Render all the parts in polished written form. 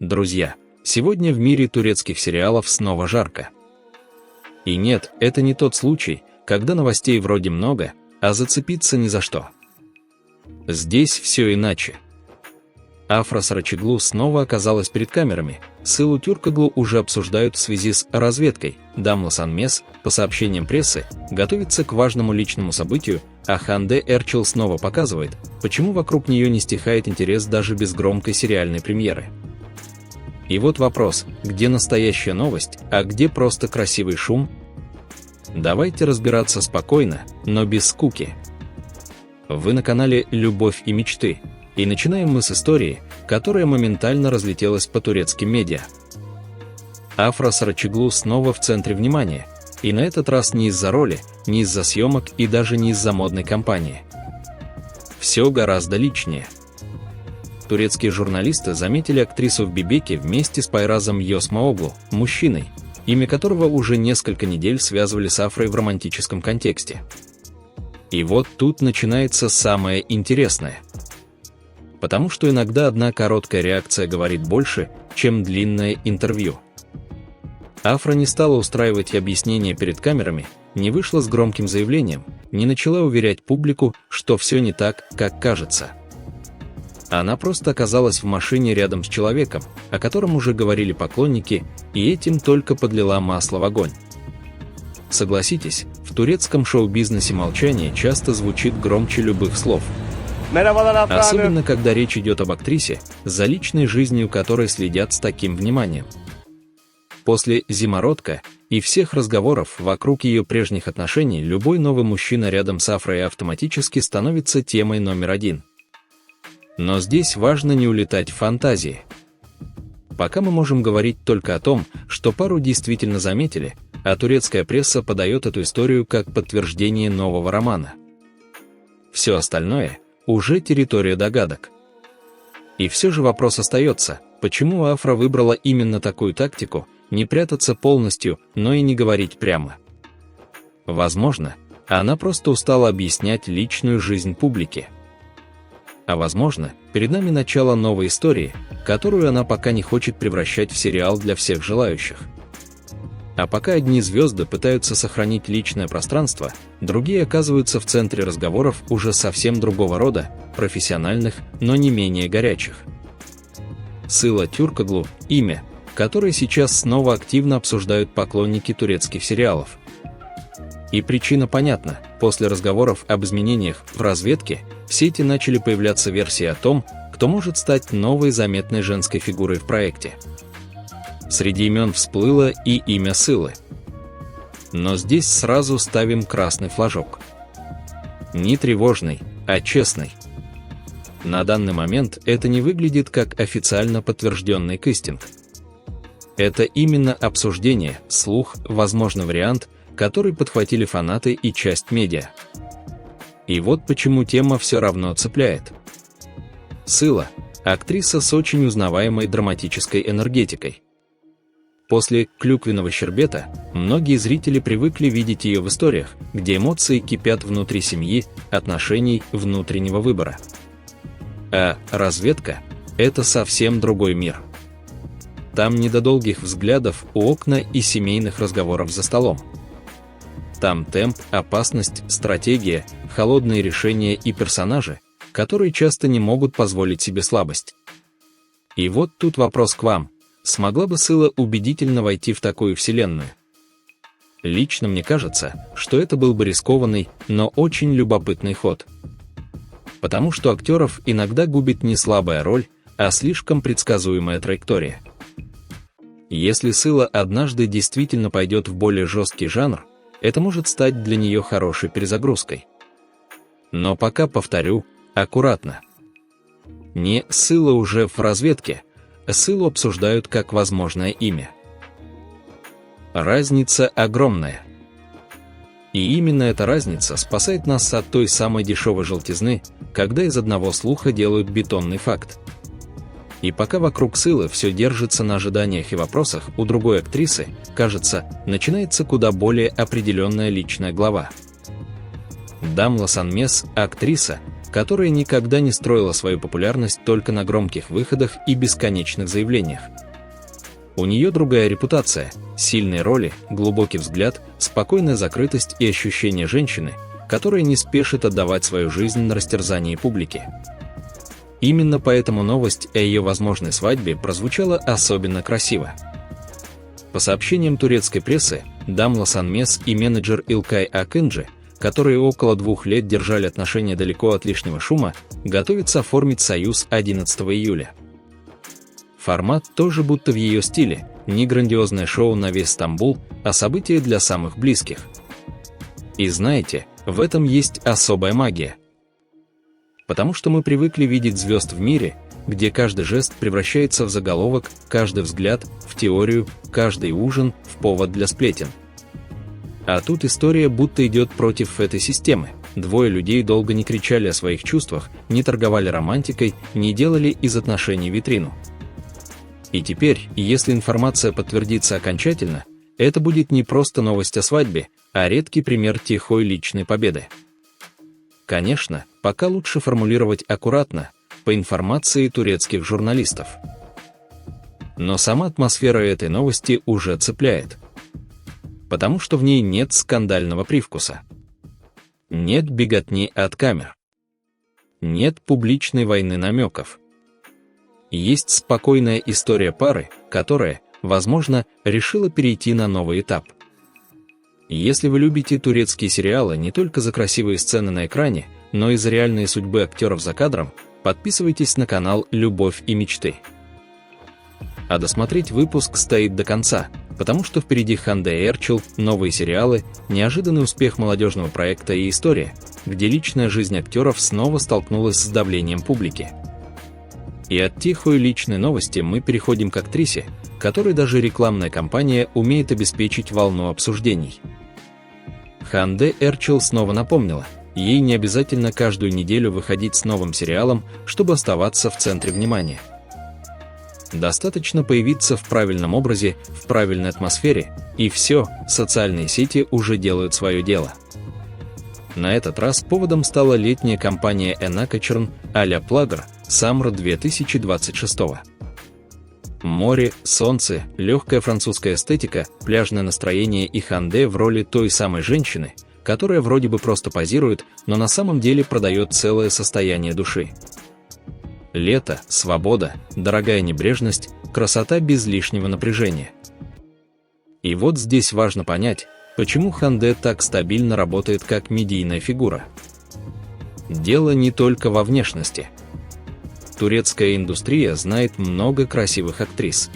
Друзья, сегодня в мире турецких сериалов снова жарко. И нет, это не тот случай, когда новостей вроде много, а зацепиться ни за что. Здесь все иначе. Афра Сарачоглу снова оказалась перед камерами. Сылу Тюркоглу уже обсуждают в связи с разведкой. Дамла Санмес, по сообщениям прессы, готовится к важному личному событию, а Ханде Эрчил снова показывает, почему вокруг нее не стихает интерес даже без громкой сериальной премьеры. И вот вопрос, где настоящая новость, а где просто красивый шум? Давайте разбираться спокойно, но без скуки. Вы на канале «Любовь и мечты», и начинаем мы с истории, которая моментально разлетелась по турецким медиа. Афра Сарачоглу снова в центре внимания, и на этот раз не из-за роли, не из-за съемок и даже не из-за модной кампании. Все гораздо личнее. Турецкие журналисты заметили актрису в Бебеке вместе с Пайразом Йосмаоглу, мужчиной, имя которого уже несколько недель связывали с Афрой в романтическом контексте. И вот тут начинается самое интересное. Потому что иногда одна короткая реакция говорит больше, чем длинное интервью. Афра не стала устраивать объяснения перед камерами, не вышла с громким заявлением, не начала уверять публику, что все не так, как кажется. Она просто оказалась в машине рядом с человеком, о котором уже говорили поклонники, и этим только подлила масло в огонь. Согласитесь, в турецком шоу-бизнесе молчание часто звучит громче любых слов. Особенно, когда речь идет об актрисе, за личной жизнью которой следят с таким вниманием. После «Зимородка» и всех разговоров вокруг ее прежних отношений любой новый мужчина рядом с Афрой автоматически становится темой номер один. Но здесь важно не улетать в фантазии. Пока мы можем говорить только о том, что пару действительно заметили, а турецкая пресса подает эту историю как подтверждение нового романа. Все остальное – уже территория догадок. И все же вопрос остается, почему Афра выбрала именно такую тактику, не прятаться полностью, но и не говорить прямо. Возможно, она просто устала объяснять личную жизнь публике. А возможно, перед нами начало новой истории, которую она пока не хочет превращать в сериал для всех желающих. А пока одни звезды пытаются сохранить личное пространство, другие оказываются в центре разговоров уже совсем другого рода, профессиональных, но не менее горячих. Sıla Türkoğlu – имя, которое сейчас снова активно обсуждают поклонники турецких сериалов. И причина понятна: после разговоров об изменениях в разведке в сети начали появляться версии о том, кто может стать новой заметной женской фигурой в проекте. Среди имен всплыло и имя Сылы. Но здесь сразу ставим красный флажок. Не тревожный, а честный. На данный момент это не выглядит как официально подтвержденный кастинг. Это именно обсуждение, слух, возможный вариант, который подхватили фанаты и часть медиа. И вот почему тема все равно цепляет. Sıla – актриса с очень узнаваемой драматической энергетикой. После «Клюквенного щербета» многие зрители привыкли видеть ее в историях, где эмоции кипят внутри семьи, отношений, внутреннего выбора. А разведка – это совсем другой мир. Там не до долгих взглядов у окна и семейных разговоров за столом. Там темп, опасность, стратегия, холодные решения и персонажи, которые часто не могут позволить себе слабость. И вот тут вопрос к вам. Смогла бы Sıla убедительно войти в такую вселенную? Лично мне кажется, что это был бы рискованный, но очень любопытный ход. Потому что актеров иногда губит не слабая роль, а слишком предсказуемая траектория. Если Sıla однажды действительно пойдет в более жесткий жанр, это может стать для нее хорошей перезагрузкой. Но пока, повторю, аккуратно. Не Sıla уже в разведке, Сылу обсуждают как возможное имя. Разница огромная. И именно эта разница спасает нас от той самой дешевой желтизны, когда из одного слуха делают бетонный факт. И пока вокруг Сылы все держится на ожиданиях и вопросах, у другой актрисы, кажется, начинается куда более определенная личная глава. Дамла Санмес – актриса, которая никогда не строила свою популярность только на громких выходах и бесконечных заявлениях. У нее другая репутация, сильные роли, глубокий взгляд, спокойная закрытость и ощущение женщины, которая не спешит отдавать свою жизнь на растерзание публики. Именно поэтому новость о ее возможной свадьбе прозвучала особенно красиво. По сообщениям турецкой прессы, Дамла Санмес и менеджер Илкай Акинджи, которые около 2 лет держали отношения далеко от лишнего шума, готовятся оформить союз 11 июля. Формат тоже будто в ее стиле, не грандиозное шоу на весь Стамбул, а событие для самых близких. И знаете, в этом есть особая магия. Потому что мы привыкли видеть звезд в мире, где каждый жест превращается в заголовок, каждый взгляд – в теорию, каждый ужин – в повод для сплетен. А тут история будто идет против этой системы. 2 людей долго не кричали о своих чувствах, не торговали романтикой, не делали из отношений витрину. И теперь, если информация подтвердится окончательно, это будет не просто новость о свадьбе, а редкий пример тихой личной победы. Конечно, пока лучше формулировать аккуратно, по информации турецких журналистов. Но сама атмосфера этой новости уже цепляет. Потому что в ней нет скандального привкуса. Нет беготни от камер. Нет публичной войны намеков. Есть спокойная история пары, которая, возможно, решила перейти на новый этап. Если вы любите турецкие сериалы не только за красивые сцены на экране, но и за реальные судьбы актеров за кадром, подписывайтесь на канал «Любовь и мечты». А досмотреть выпуск стоит до конца, потому что впереди Ханде Эрчел, новые сериалы, неожиданный успех молодежного проекта и история, где личная жизнь актеров снова столкнулась с давлением публики. И от тихой личной новости мы переходим к актрисе, которой даже рекламная кампания умеет обеспечить волну обсуждений. Ханде Эрчел снова напомнила, ей не обязательно каждую неделю выходить с новым сериалом, чтобы оставаться в центре внимания. Достаточно появиться в правильном образе, в правильной атмосфере, и все, социальные сети уже делают свое дело. На этот раз поводом стала летняя кампания Энакачерн а-ля Плагер Саммер 2026. Море, солнце, легкая французская эстетика, пляжное настроение и Ханде в роли той самой женщины, которая вроде бы просто позирует, но на самом деле продает целое состояние души. Лето, свобода, дорогая небрежность, красота без лишнего напряжения. И вот здесь важно понять, почему Ханде так стабильно работает как медийная фигура. Дело не только во внешности. Турецкая индустрия знает много красивых актрис.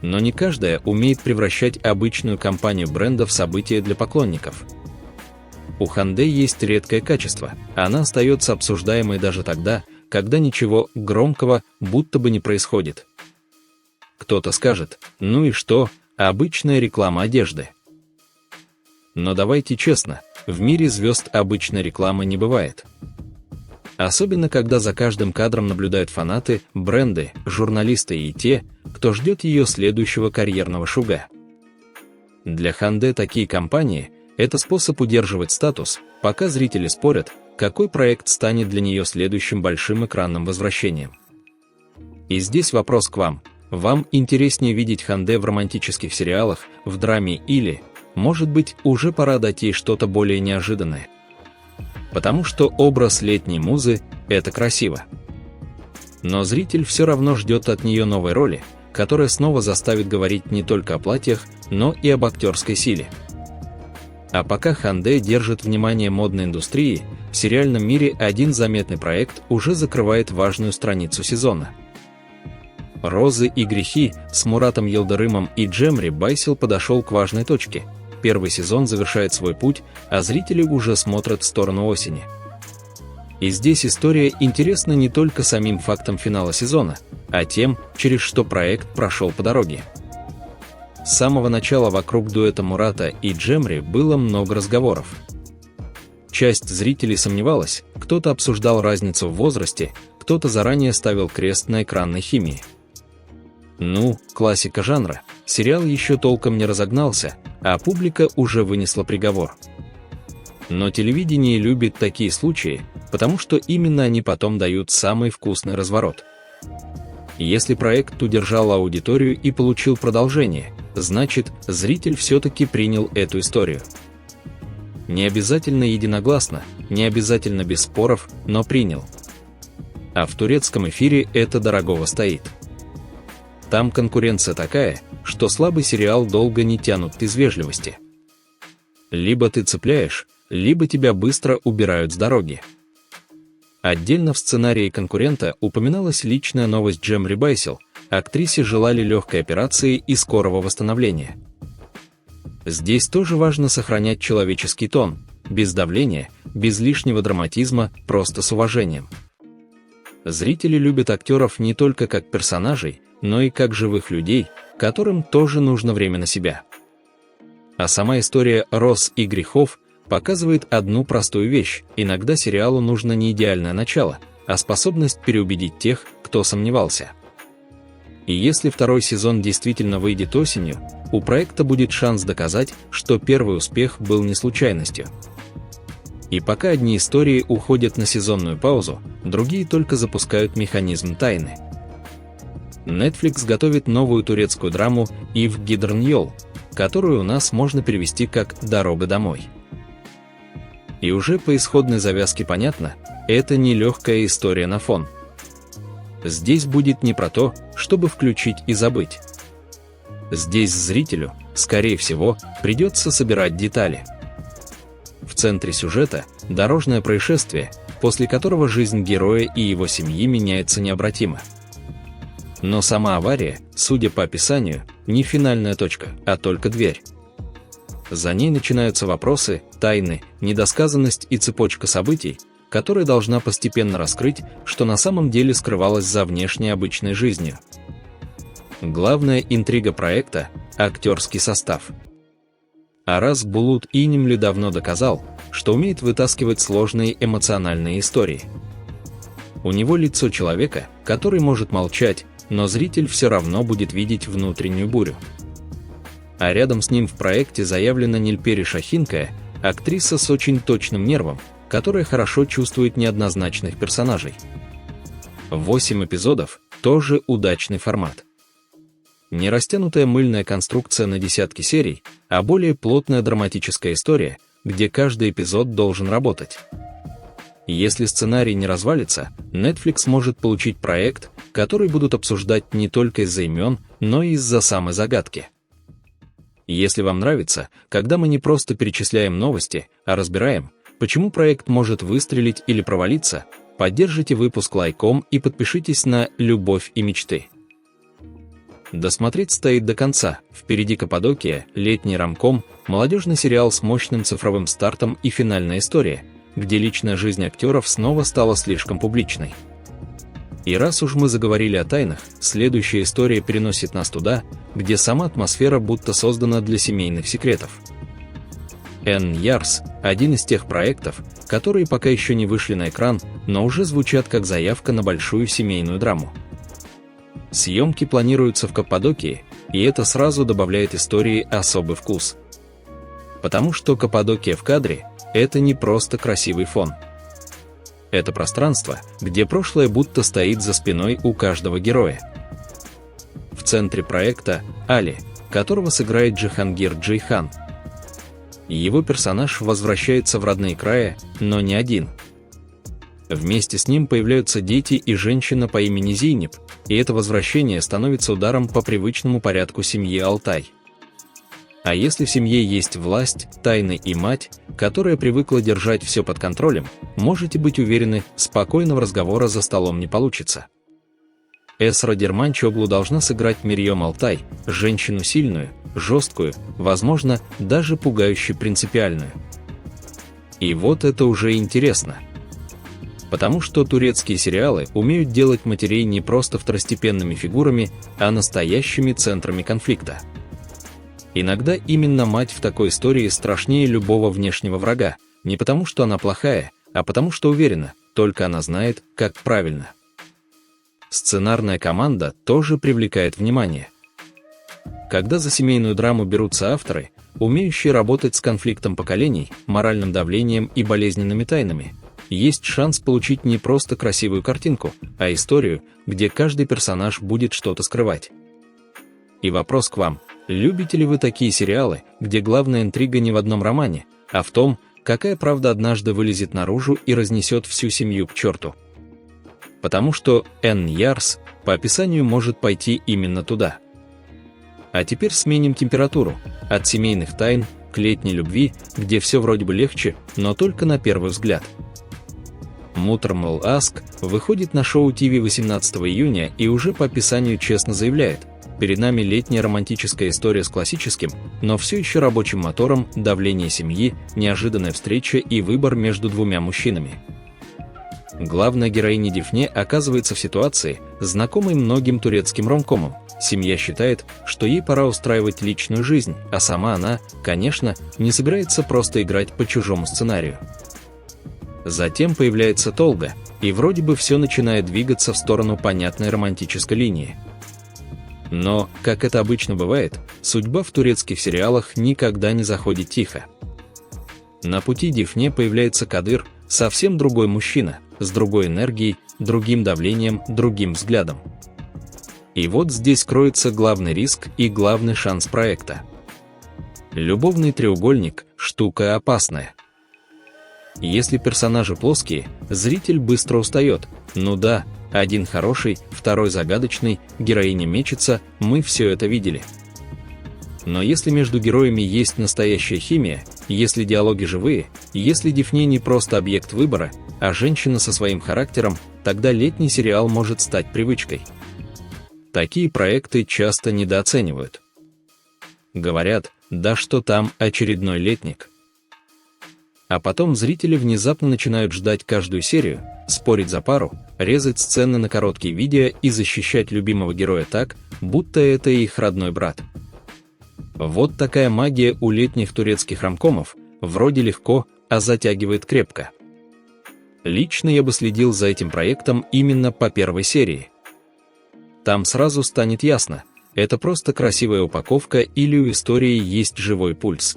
Но не каждая умеет превращать обычную кампанию бренда в событие для поклонников. У Ханде есть редкое качество, она остается обсуждаемой даже тогда, когда ничего громкого будто бы не происходит. Кто-то скажет, ну и что, обычная реклама одежды. Но давайте честно, в мире звезд обычной рекламы не бывает. Особенно, когда за каждым кадром наблюдают фанаты, бренды, журналисты и те, кто ждет ее следующего карьерного шуга. Для Ханде такие кампании – это способ удерживать статус, пока зрители спорят, какой проект станет для нее следующим большим экранным возвращением. И здесь вопрос к вам. Вам интереснее видеть Ханде в романтических сериалах, в драме или, может быть, уже пора дать ей что-то более неожиданное? Потому что образ летней музы – это красиво. Но зритель все равно ждет от нее новой роли, которая снова заставит говорить не только о платьях, но и об актерской силе. А пока Ханде держит внимание модной индустрии, в сериальном мире один заметный проект уже закрывает важную страницу сезона. «Розы и грехи» с Муратом Йылдырымом и Джемре Байсел подошел к важной точке. Первый сезон завершает свой путь, а зрители уже смотрят в сторону осени. И здесь история интересна не только самим фактом финала сезона, а тем, через что проект прошел по дороге. С самого начала вокруг дуэта Мурата и Джемре было много разговоров. Часть зрителей сомневалась, кто-то обсуждал разницу в возрасте, кто-то заранее ставил крест на экранной химии. Ну, классика жанра, сериал еще толком не разогнался, а публика уже вынесла приговор. Но телевидение любит такие случаи, потому что именно они потом дают самый вкусный разворот. Если проект удержал аудиторию и получил продолжение, значит, зритель все-таки принял эту историю. Не обязательно единогласно, не обязательно без споров, но принял. А в турецком эфире это дорогого стоит. Там конкуренция такая, что слабый сериал долго не тянут из вежливости. Либо ты цепляешь, либо тебя быстро убирают с дороги. Отдельно в сценарии конкурента упоминалась личная новость Джемри Байсел: актрисе желали легкой операции и скорого восстановления. Здесь тоже важно сохранять человеческий тон, без давления, без лишнего драматизма, просто с уважением. Зрители любят актеров не только как персонажей, но и как живых людей, которым тоже нужно время на себя. А сама история «Роз и грехов» показывает одну простую вещь: иногда сериалу нужно не идеальное начало, а способность переубедить тех, кто сомневался. И если второй сезон действительно выйдет осенью, у проекта будет шанс доказать, что первый успех был не случайностью. И пока одни истории уходят на сезонную паузу, другие только запускают механизм тайны. Netflix готовит новую турецкую драму «Ив Гидерн Йол», которую у нас можно перевести как «Дорога домой». И уже по исходной завязке понятно, это не легкая история на фон. Здесь будет не про то, чтобы включить и забыть. Здесь зрителю, скорее всего, придется собирать детали. В центре сюжета – дорожное происшествие, после которого жизнь героя и его семьи меняется необратимо. Но сама авария, судя по описанию, не финальная точка, а только дверь. За ней начинаются вопросы, тайны, недосказанность и цепочка событий, которая должна постепенно раскрыть, что на самом деле скрывалось за внешней обычной жизнью. Главная интрига проекта – актерский состав. Араз Булут Инимли давно доказал, что умеет вытаскивать сложные эмоциональные истории. У него лицо человека, который может молчать, но зритель все равно будет видеть внутреннюю бурю. А рядом с ним в проекте заявлена Нильпери Шахинкая, актриса с очень точным нервом, которая хорошо чувствует неоднозначных персонажей. 8 эпизодов – тоже удачный формат. Не растянутая мыльная конструкция на десятки серий, а более плотная драматическая история, где каждый эпизод должен работать. Если сценарий не развалится, Netflix может получить проект, который будут обсуждать не только из-за имен, но и из-за самой загадки. Если вам нравится, когда мы не просто перечисляем новости, а разбираем, почему проект может выстрелить или провалиться, поддержите выпуск лайком и подпишитесь на «Любовь и мечты». Досмотреть стоит до конца. Впереди Каппадокия, летний ромком, молодежный сериал с мощным цифровым стартом и финальная история, где личная жизнь актеров снова стала слишком публичной. И раз уж мы заговорили о тайнах, следующая история переносит нас туда, где сама атмосфера будто создана для семейных секретов. Энн Ярс – один из тех проектов, которые пока еще не вышли на экран, но уже звучат как заявка на большую семейную драму. Съемки планируются в Каппадокии, и это сразу добавляет истории особый вкус. Потому что Каппадокия в кадре – это не просто красивый фон. Это пространство, где прошлое будто стоит за спиной у каждого героя. В центре проекта – Али, которого сыграет Джихангир Джейхан. Его персонаж возвращается в родные края, но не один. Вместе с ним появляются дети и женщина по имени Зейнеп, и это возвращение становится ударом по привычному порядку семьи Алтай. А если в семье есть власть, тайны и мать, которая привыкла держать все под контролем, можете быть уверены, спокойного разговора за столом не получится. Эсра Дерманчоглу должна сыграть Мирьем Алтай, женщину сильную, жесткую, возможно, даже пугающе принципиальную. И вот это уже интересно. Потому что турецкие сериалы умеют делать матерей не просто второстепенными фигурами, а настоящими центрами конфликта. Иногда именно мать в такой истории страшнее любого внешнего врага, не потому что она плохая, а потому что уверена, только она знает, как правильно. Сценарная команда тоже привлекает внимание. Когда за семейную драму берутся авторы, умеющие работать с конфликтом поколений, моральным давлением и болезненными тайнами, есть шанс получить не просто красивую картинку, а историю, где каждый персонаж будет что-то скрывать. И вопрос к вам: любите ли вы такие сериалы, где главная интрига не в одном романе, а в том, какая правда однажды вылезет наружу и разнесет всю семью к черту? Потому что Энн Ярс по описанию может пойти именно туда. А теперь сменим температуру: от семейных тайн к летней любви, где все вроде бы легче, но только на первый взгляд. Муттермел Аск выходит на шоу ТВ 18 июня и уже по описанию честно заявляет: перед нами летняя романтическая история с классическим, но все еще рабочим мотором, давление семьи, неожиданная встреча и выбор между двумя мужчинами. Главная героиня Дифне оказывается в ситуации, знакомой многим турецким ромкомам. Семья считает, что ей пора устраивать личную жизнь, а сама она, конечно, не собирается просто играть по чужому сценарию. Затем появляется Толга, и вроде бы все начинает двигаться в сторону понятной романтической линии. Но, как это обычно бывает, судьба в турецких сериалах никогда не заходит тихо. На пути Дифне появляется Кадыр, совсем другой мужчина, с другой энергией, другим давлением, другим взглядом. И вот здесь кроется главный риск и главный шанс проекта. Любовный треугольник – штука опасная. Если персонажи плоские, зритель быстро устает. Ну да, один хороший, второй загадочный, героиня мечется, мы все это видели. Но если между героями есть настоящая химия, если диалоги живые, если Дифне не просто объект выбора, а женщина со своим характером, тогда летний сериал может стать привычкой. Такие проекты часто недооценивают. Говорят, да что там, очередной летник. А потом зрители внезапно начинают ждать каждую серию, спорить за пару, резать сцены на короткие видео и защищать любимого героя так, будто это их родной брат. Вот такая магия у летних турецких ромкомов, вроде легко, а затягивает крепко. Лично я бы следил за этим проектом именно по первой серии. Там сразу станет ясно, это просто красивая упаковка или у истории есть живой пульс.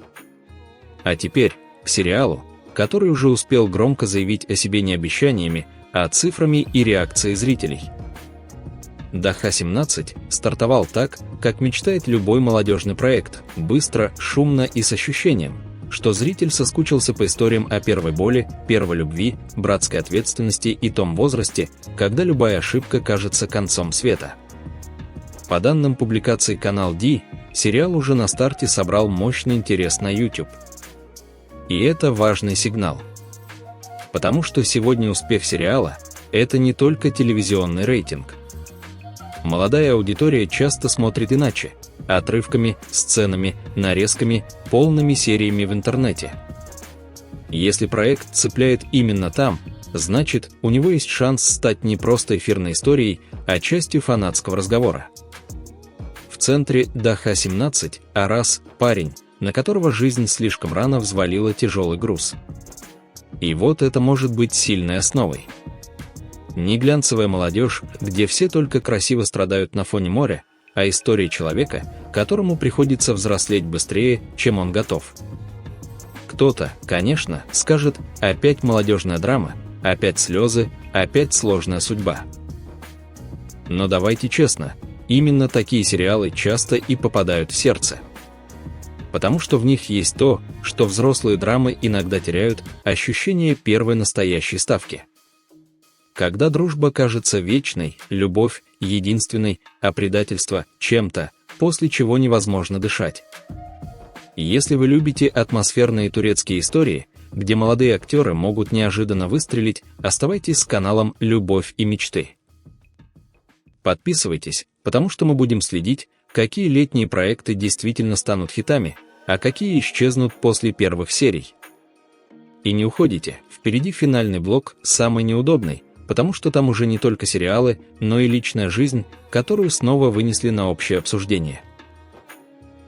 А теперь к сериалу, который уже успел громко заявить о себе не обещаниями, а цифрами и реакцией зрителей. Даха-17 стартовал так, как мечтает любой молодежный проект, быстро, шумно и с ощущением, что зритель соскучился по историям о первой боли, первой любви, братской ответственности и том возрасте, когда любая ошибка кажется концом света. По данным публикации Канал D, сериал уже на старте собрал мощный интерес на YouTube. И это важный сигнал. Потому что сегодня успех сериала – это не только телевизионный рейтинг. Молодая аудитория часто смотрит иначе – отрывками, сценами, нарезками, полными сериями в интернете. Если проект цепляет именно там, значит, у него есть шанс стать не просто эфирной историей, а частью фанатского разговора. В центре Даха-17 Арас – парень, на которого жизнь слишком рано взвалила тяжелый груз. И вот это может быть сильной основой. Не глянцевая молодежь, где все только красиво страдают на фоне моря, а история человека, которому приходится взрослеть быстрее, чем он готов. Кто-то, конечно, скажет: опять молодежная драма, опять слезы, опять сложная судьба. Но давайте честно, именно такие сериалы часто и попадают в сердце. Потому что в них есть то, что взрослые драмы иногда теряют – ощущение первой настоящей ставки. Когда дружба кажется вечной, любовь – единственной, а предательство – чем-то, после чего невозможно дышать. Если вы любите атмосферные турецкие истории, где молодые актеры могут неожиданно выстрелить, оставайтесь с каналом «Любовь и мечты». Подписывайтесь, потому что мы будем следить, какие летние проекты действительно станут хитами, а какие исчезнут после первых серий. И не уходите, впереди финальный блок, самый неудобный, потому что там уже не только сериалы, но и личная жизнь, которую снова вынесли на общее обсуждение.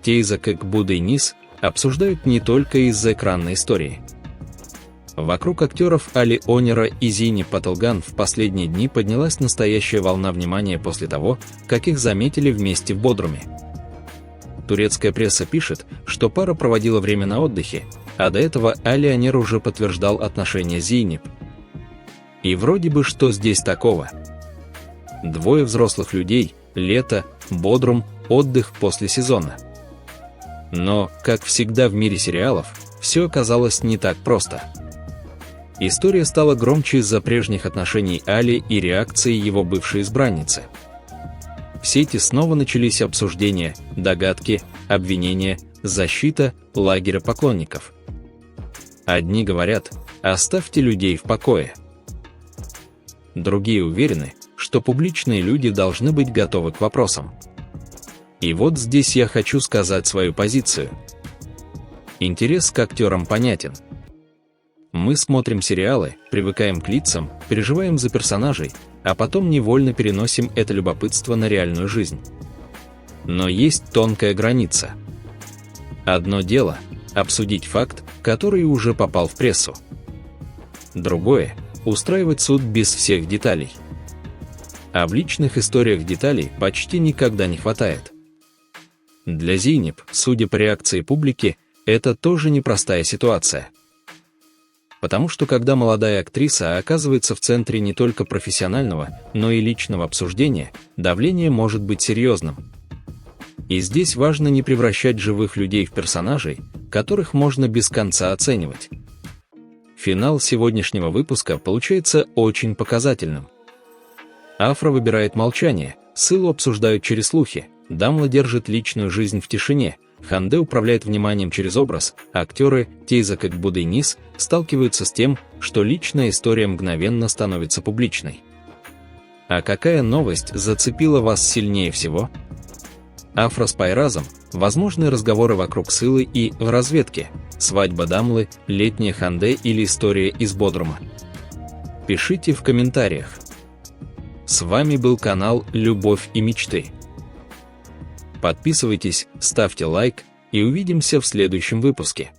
Тейза как Будда и Низ обсуждают не только из-за экранной истории. Вокруг актеров Али Онера и Зини Патылган в последние дни поднялась настоящая волна внимания после того, как их заметили вместе в Бодруме. Турецкая пресса пишет, что пара проводила время на отдыхе, а до этого Али Онер уже подтверждал отношения с Зейнеп. И вроде бы что здесь такого? Двое взрослых людей, лето, Бодрум, отдых после сезона. Но, как всегда в мире сериалов, все оказалось не так просто. История стала громче из-за прежних отношений Али и реакции его бывшей избранницы. В сети снова начались обсуждения, догадки, обвинения, защита, лагеря поклонников. Одни говорят: «Оставьте людей в покое». Другие уверены, что публичные люди должны быть готовы к вопросам. И вот здесь я хочу сказать свою позицию. Интерес к актерам понятен. Мы смотрим сериалы, привыкаем к лицам, переживаем за персонажей, а потом невольно переносим это любопытство на реальную жизнь. Но есть тонкая граница. Одно дело – обсудить факт, который уже попал в прессу. Другое – устраивать суд без всех деталей. А в личных историях деталей почти никогда не хватает. Для Зейнеп, судя по реакции публики, это тоже непростая ситуация. Потому что когда молодая актриса оказывается в центре не только профессионального, но и личного обсуждения, давление может быть серьезным. И здесь важно не превращать живых людей в персонажей, которых можно без конца оценивать. Финал сегодняшнего выпуска получается очень показательным. Афра выбирает молчание, Сылу обсуждают через слухи, Дамла держит личную жизнь в тишине, Ханде управляет вниманием через образ, актеры Тейзак и Гбудейнис сталкиваются с тем, что личная история мгновенно становится публичной. А какая новость зацепила вас сильнее всего? Афра с Пайразом, возможные разговоры вокруг Сылы и в разведке, свадьба Дамлы, летняя Ханде или история из Бодрума? Пишите в комментариях. С вами был канал «Любовь и мечты». Подписывайтесь, ставьте лайк и увидимся в следующем выпуске.